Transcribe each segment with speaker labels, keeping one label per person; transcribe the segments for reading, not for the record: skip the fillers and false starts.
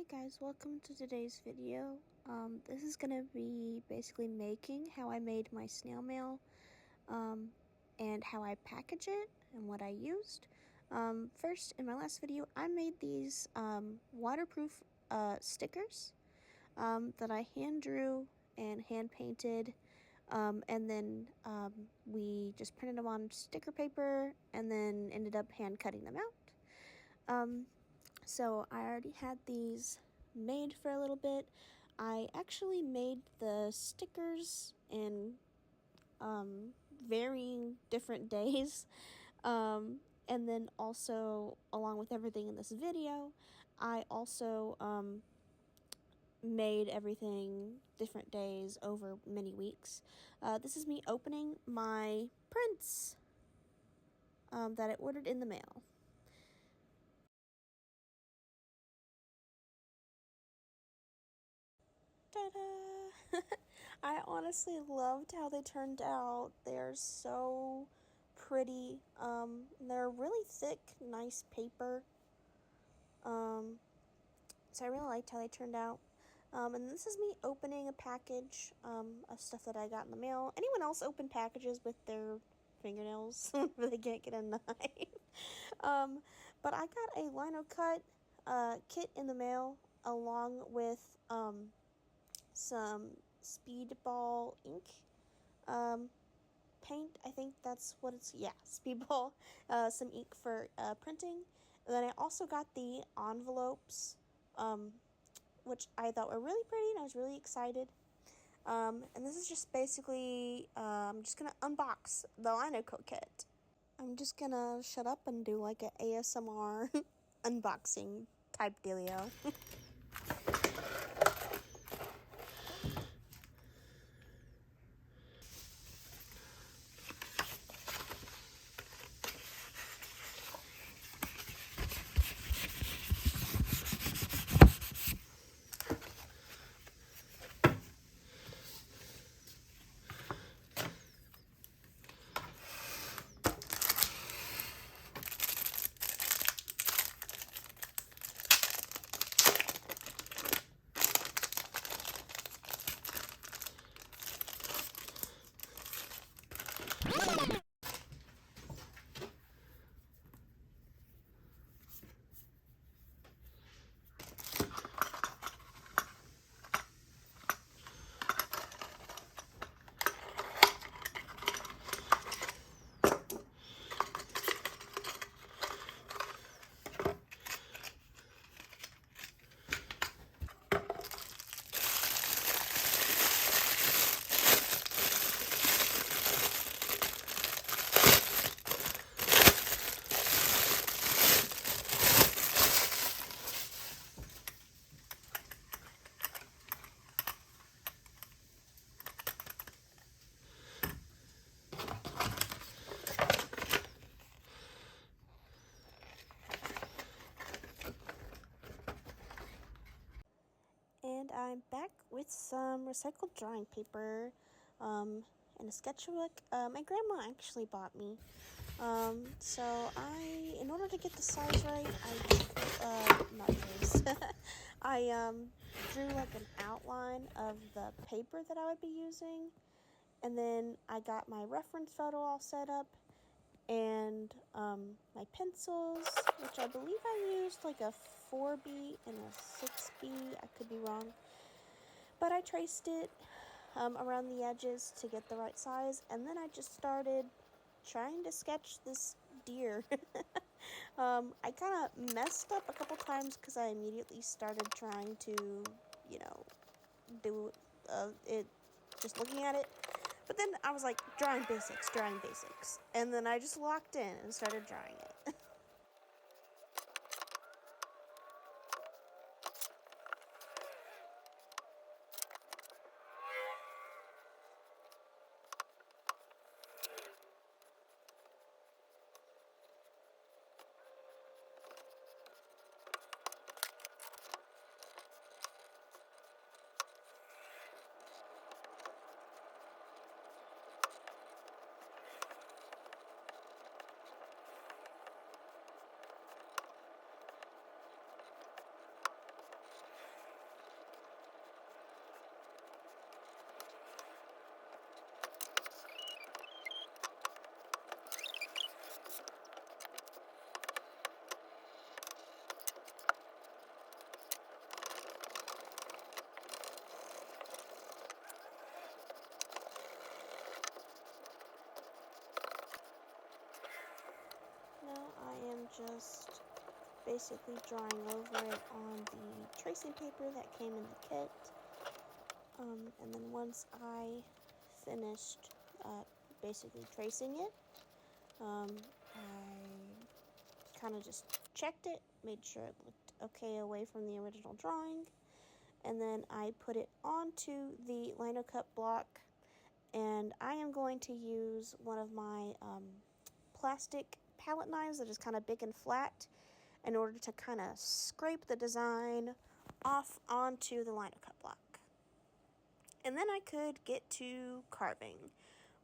Speaker 1: guys, welcome to today's video. This is going to be basically making how I made my snail mail and how I package it and what I used. First, in my last video, I made these waterproof stickers that I hand drew and hand painted, and then we just printed them on sticker paper and then ended up hand cutting them out. So I already had these made for a little bit. I actually made the stickers in varying different days. And then also, along with everything in this video, I also made everything different days over many weeks. This is me opening my prints that I ordered in the mail. Ta-da! I honestly loved how they turned out. They're so pretty. They're really thick, nice paper. So I really liked how they turned out. And this is me opening a package of stuff that I got in the mail. Anyone else open packages with their fingernails where they can't get a knife? But I got a lino cut kit in the mail along with some speedball ink paint. I think that's what it's, yeah, speedball, some ink for printing. And then I also got the envelopes, which I thought were really pretty and I was really excited. And this is just basically, I'm just gonna unbox the lino cut kit. I'm just gonna shut up and do like a ASMR unboxing type dealio. And I'm back with some recycled drawing paper and a sketchbook. My grandma actually bought me. So in order to get the size right, I drew like an outline of the paper that I would be using. And then I got my reference photo all set up. And my pencils, which I believe I used like a 4B and a 6B, I could be wrong, but I traced it around the edges to get the right size, and then I just started trying to sketch this deer. I kind of messed up a couple times because I immediately started trying to, do it, just looking at it. But then I was like, drawing basics. And then I just locked in and started drawing it. just basically drawing over it on the tracing paper that came in the kit. And then once I finished basically tracing it, I kind of just checked it, made sure it looked okay away from the original drawing, and then I put it onto the lino cut block, and I am going to use one of my plastic palette knives that is kind of big and flat in order to kind of scrape the design off onto the lino cut block. And then I could get to carving,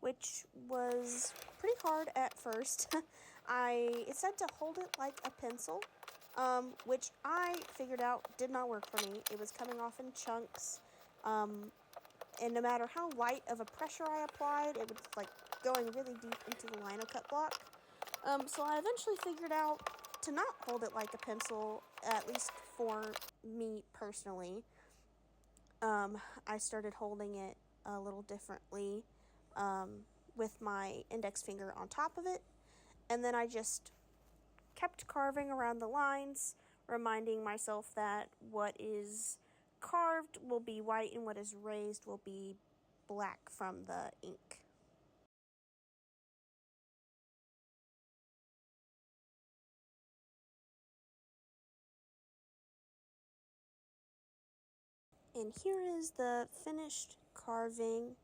Speaker 1: which was pretty hard at first. It said to hold it like a pencil, which I figured out did not work for me. It was coming off in chunks, and no matter how light of a pressure I applied, it was like going really deep into the lino cut block. So I eventually figured out to not hold it like a pencil, at least for me personally. I started holding it a little differently, with my index finger on top of it, and then I just kept carving around the lines, reminding myself that what is carved will be white and what is raised will be black from the ink. And here is the finished carving.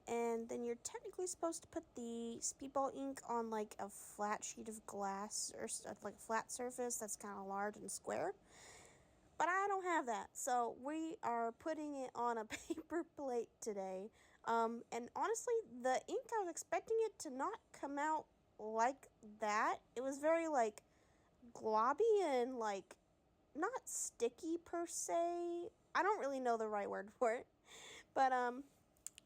Speaker 1: And then you're technically supposed to put the speedball ink on like a flat sheet of glass or like a flat surface that's kind of large and square. But I don't have that, so we are putting it on a paper plate today. And honestly, the ink, I was expecting it to not come out like that. It was very like globby and like not sticky per se. I don't really know the right word for it, but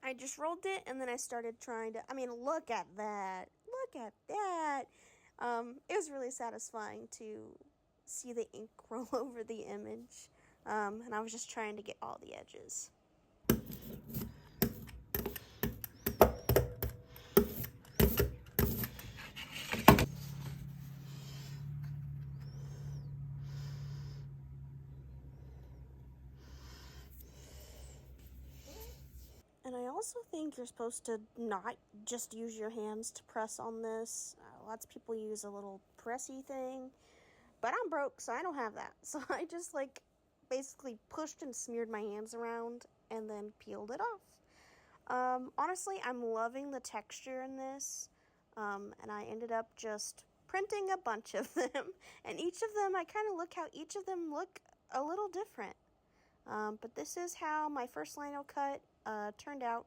Speaker 1: I just rolled it and then I started trying to. I mean, look at that! Look at that! It was really satisfying to see the ink roll over the image, and I was just trying to get all the edges. And I also think you're supposed to not just use your hands to press on this. Lots of people use a little pressy thing, but I'm broke, so I don't have that. So I just like basically pushed and smeared my hands around and then peeled it off. Honestly, I'm loving the texture in this, and I ended up just printing a bunch of them, and each of them, I kind of look how each of them look a little different. But this is how my first lino cut turned out.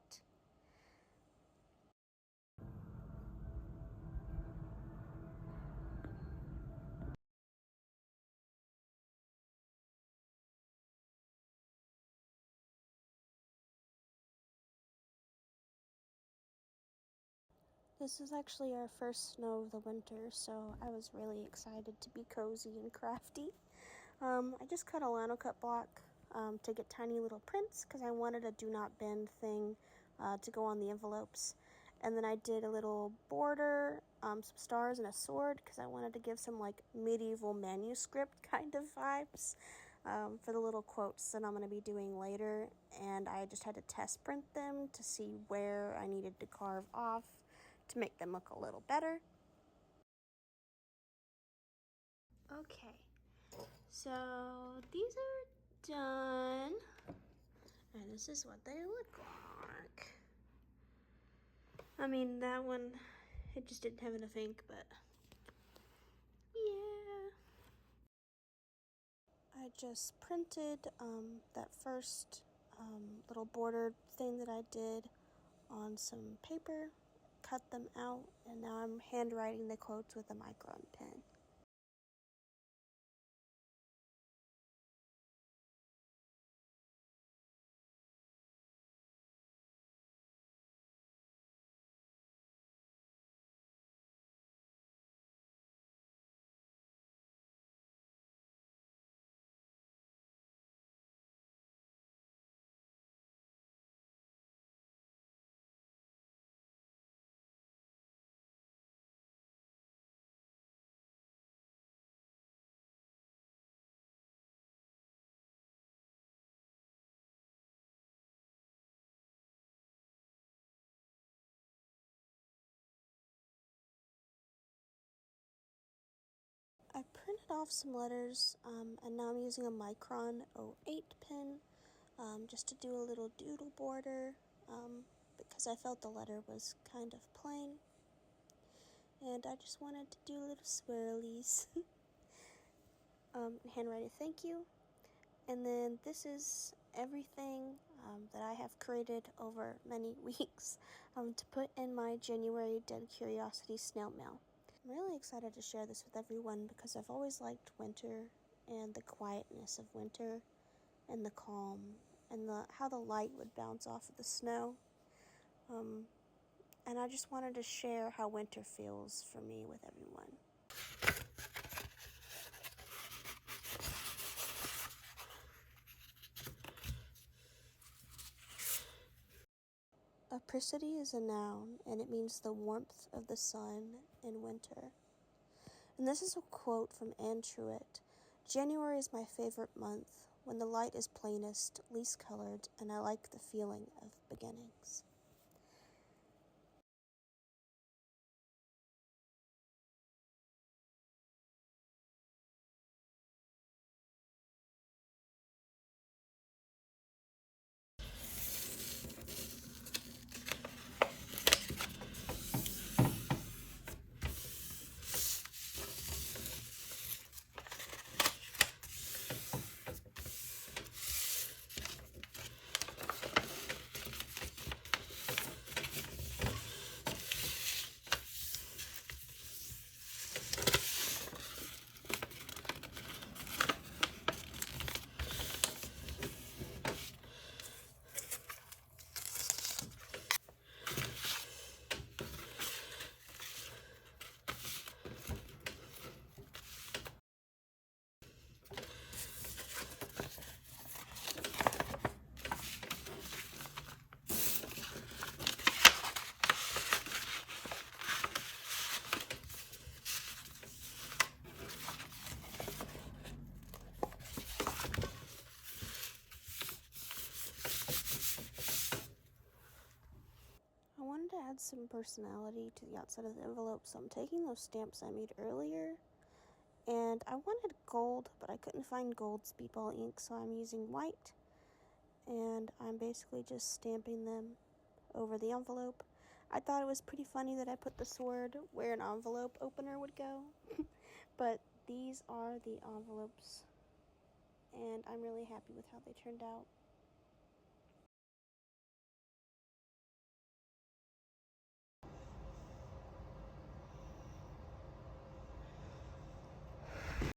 Speaker 1: This is actually our first snow of the winter, so I was really excited to be cozy and crafty. I just cut a lino cut block to get tiny little prints because I wanted a do not bend thing to go on the envelopes. And then I did a little border, some stars and a sword because I wanted to give some like medieval manuscript kind of vibes for the little quotes that I'm going to be doing later. And I just had to test print them to see where I needed to carve off to make them look a little better. Okay, so these are done, and this is what they look like. I mean, that one, it just didn't have enough ink, but yeah. I just printed that first little border thing that I did on some paper, cut them out, and now I'm handwriting the quotes with a micron pen. I printed off some letters, and now I'm using a Micron 08 pen just to do a little doodle border because I felt the letter was kind of plain. And I just wanted to do little swirlies. Handwrite a thank you. And then this is everything that I have created over many weeks to put in my January Dead Curiosities snail mail. I'm really excited to share this with everyone because I've always liked winter and the quietness of winter and the calm and how the light would bounce off of the snow. And I just wanted to share how winter feels for me with everyone. Apricity is a noun, and it means the warmth of the sun in winter. And this is a quote from Anne Truitt. January is my favorite month, when the light is plainest, least colored, and I like the feeling of beginnings. I wanted to add some personality to the outside of the envelope, so I'm taking those stamps I made earlier, and I wanted gold, but I couldn't find gold speedball ink, so I'm using white, and I'm basically just stamping them over the envelope. I thought it was pretty funny that I put the sword where an envelope opener would go, but these are the envelopes, and I'm really happy with how they turned out.